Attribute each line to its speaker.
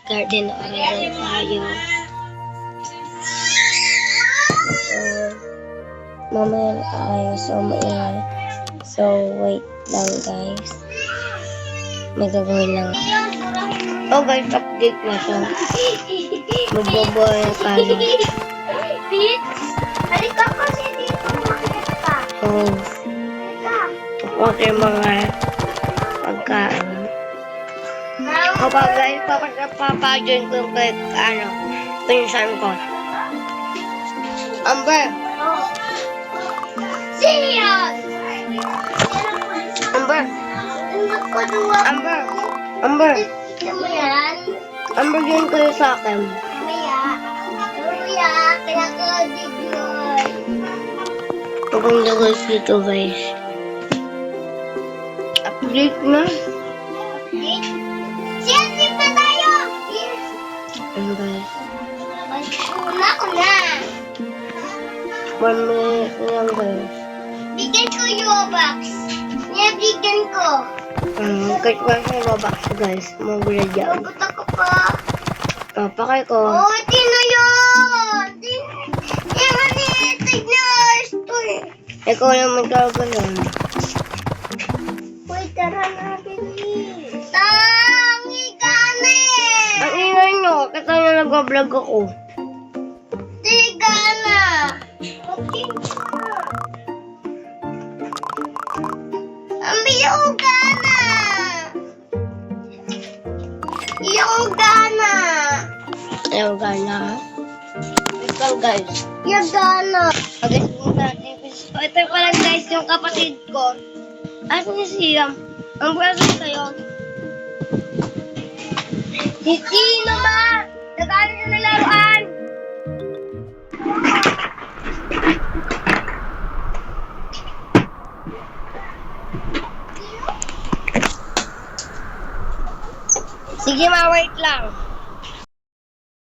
Speaker 1: Garden oral tayo. So, mamaya na tayo. So, maingay. So, wait lang guys. May gagawin lang. Oh guys, update na siya. Magbabawa yung kano.
Speaker 2: Halika kasi dito makita.
Speaker 1: Oh. Tapos yung mga pagkain. Kapag guys, papajoin ko yung pinsan ko. Amber!
Speaker 2: Serious!
Speaker 1: Amber! Amber! Amber!
Speaker 2: Ito mo yan?
Speaker 1: Amber, join kayo sa akin.
Speaker 2: Mamaya, kaya ko bigyan.
Speaker 1: Pagpunta guys dito guys. Update na.
Speaker 2: Siyempre pa tayo! Yes!
Speaker 1: Ano guys?
Speaker 2: Una ko na.
Speaker 1: 1 minute na lang guys.
Speaker 2: Bigyan ko yung Robux. Bigyan ko.
Speaker 1: Kahit wala sa Robux guys. Mabula dyan.
Speaker 2: Bagot ako pa.
Speaker 1: Pakay ko.
Speaker 2: Oh, tino yun! Yung tig na ito eh.
Speaker 1: Ikaw naman talaga yun.
Speaker 2: Uy, tara na, Billy. Tangi ka na eh!
Speaker 1: Ang ingay nyo. Kita nyo nag-vlog ako.
Speaker 2: Tiga na! Okay na. Ang biyoga na! Yoga na!
Speaker 1: Ayaw gana. Ikaw guys.
Speaker 2: Yoga na!
Speaker 1: Guys, ito pala guys yung kapatid ko. Asan niya siya? Ang braso kayo. Si Tino ma! Nag-aaral na ng laruan! Sige ma, wait lang.